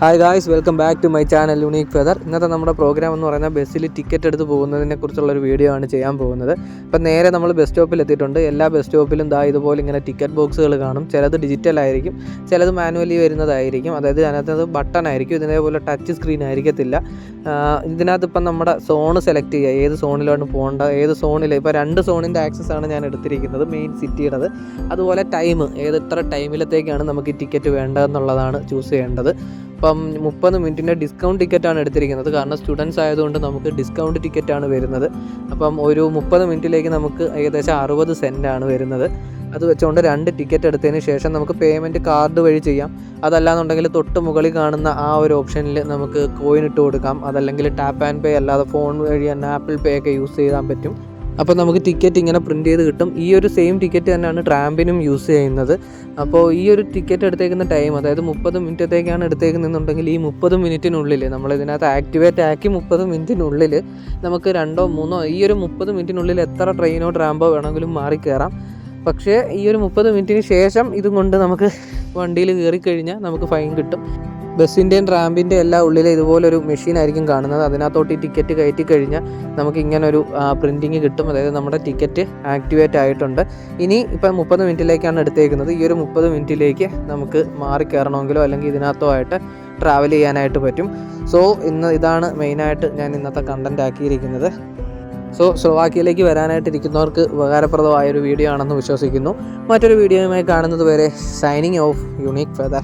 Hi guys, welcome back to my channel unique feather. ഇന്നത്തെ നമ്മുടെ programme എന്ന് പറയുന്നത് ബസ്സിൽ ടിക്കറ്റ് എടുത്ത് പോകുന്നതിനെ കുറിച്ചുള്ളൊരു വീഡിയോ ആണ് ചെയ്യാൻ പോകുന്നത്. അപ്പം നേരെ നമ്മൾ ബസ് സ്റ്റോപ്പിൽ എത്തിയിട്ടുണ്ട്. എല്ലാ ബസ് സ്റ്റോപ്പിലും ഇതുപോലെ ഇങ്ങനെ ടിക്കറ്റ് ബോക്സുകൾ കാണും. ചിലത് ഡിജിറ്റൽ ആയിരിക്കും, ചിലത് മാനുവലി വരുന്നതായിരിക്കും. അതായത് അതിനകത്ത് ബട്ടൺ ആയിരിക്കും, ഇതേപോലെ ടച്ച് സ്ക്രീൻ ആയിരിക്കത്തില്ല. ഇതിനകത്ത് ഇപ്പം നമ്മുടെ സോണ് സെലക്ട് ചെയ്യുക, ഏത് സോണിലാണ് പോകേണ്ടത്, ഏത് സോണിൽ. ഇപ്പോൾ 2 സോണിൻ്റെ ആക്സസ് ആണ് ഞാൻ എടുത്തിരിക്കുന്നത്, മെയിൻ സിറ്റിയുടേത്. അതുപോലെ ടൈം, എത്ര ടൈമിലത്തേക്കാണ് നമുക്ക് ഈ ടിക്കറ്റ് വേണ്ടതെന്നുള്ളതാണ് ചൂസ് ചെയ്യേണ്ടത്. ഇപ്പം 30 മിനിറ്റിൻ്റെ ഡിസ്കൗണ്ട് ടിക്കറ്റാണ് എടുത്തിരിക്കുന്നത്. കാരണം സ്റ്റുഡൻസ് ആയതുകൊണ്ട് നമുക്ക് ഡിസ്കൗണ്ട് ടിക്കറ്റാണ് വരുന്നത്. അപ്പം ഒരു 30 മിനിറ്റിലേക്ക് നമുക്ക് ഏകദേശം 60 സെൻറ്റാണ് വരുന്നത്. അത് വെച്ചുകൊണ്ട് 2 ടിക്കറ്റ് എടുത്തതിന് ശേഷം നമുക്ക് പേയ്മെൻറ്റ് കാർഡ് വഴി ചെയ്യാം. അതല്ലാന്നുണ്ടെങ്കിൽ തൊട്ട് മുകളിൽ കാണുന്ന ആ ഒരു ഓപ്ഷനിൽ നമുക്ക് കോയിൻ ഇട്ട് കൊടുക്കാം. അതല്ലെങ്കിൽ ടാപ്പ് ആൻഡ് പേ അല്ലാതെ ഫോൺ വഴി തന്നെ ആപ്പിൾ പേ ഒക്കെ യൂസ് ചെയ്യാൻ പറ്റും. അപ്പോൾ നമുക്ക് ടിക്കറ്റ് ഇങ്ങനെ പ്രിൻ്റ് ചെയ്ത് കിട്ടും. ഈ ഒരു സെയിം ടിക്കറ്റ് തന്നെയാണ് ട്രാമ്പിനും യൂസ് ചെയ്യുന്നത്. അപ്പോൾ ഈ ഒരു ടിക്കറ്റ് എടുത്തേക്കുന്ന ടൈം, അതായത് 30 മിനിറ്റത്തേക്കാണ് എടുത്തേക്കുന്നുണ്ടെങ്കിൽ ഈ 30 മിനിറ്റിനുള്ളിൽ നമ്മളിതിനകത്ത് ആക്ടിവേറ്റ് ആക്കി 30 മിനിറ്റിനുള്ളിൽ നമുക്ക് 2 or 3 ഈ ഒരു 30 മിനിറ്റിനുള്ളിൽ എത്ര ട്രെയിനോ ട്രാമ്പോ വേണമെങ്കിലും മാറി കയറാം. പക്ഷേ ഈ ഒരു 30 മിനിറ്റിന് ശേഷം ഇതും കൊണ്ട് നമുക്ക് വണ്ടിയിൽ കയറിക്കഴിഞ്ഞാൽ നമുക്ക് ഫൈൻ കിട്ടും. ബസ്സിൻ്റെയും ട്രാമ്പിൻ്റെ എല്ലാം ഉള്ളിൽ ഇതുപോലൊരു മെഷീനായിരിക്കും കാണുന്നത്. അതിനകത്തോട്ട് ഈ ടിക്കറ്റ് കയറ്റി കഴിഞ്ഞാൽ നമുക്ക് ഇങ്ങനൊരു പ്രിൻറ്റിങ് കിട്ടും. അതായത് നമ്മുടെ ടിക്കറ്റ് ആക്ടിവേറ്റ് ആയിട്ടുണ്ട്. ഇനി ഇപ്പം 30 മിനിറ്റിലേക്കാണ് എടുത്തേക്കുന്നത്. ഈ ഒരു 30 മിനിറ്റിലേക്ക് നമുക്ക് മാറി കയറണമെങ്കിലോ അല്ലെങ്കിൽ ഇതിനകത്തോ ആയിട്ട് ട്രാവൽ ചെയ്യാനായിട്ട് പറ്റും. സോ ഇതാണ് മെയിനായിട്ട് ഞാൻ ഇന്നത്തെ കണ്ടൻറ്റ് ആക്കിയിരിക്കുന്നത്. സോ സ്ലോവാക്യയിലേക്ക് വരാനായിട്ടിരിക്കുന്നവർക്ക് ഉപകാരപ്രദമായൊരു വീഡിയോ ആണെന്ന് വിശ്വസിക്കുന്നു. മറ്റൊരു വീഡിയോയുമായി കാണുന്നത് വരെ സൈനിങ് ഓഫ് യുണീക്ക് ഫെദർ.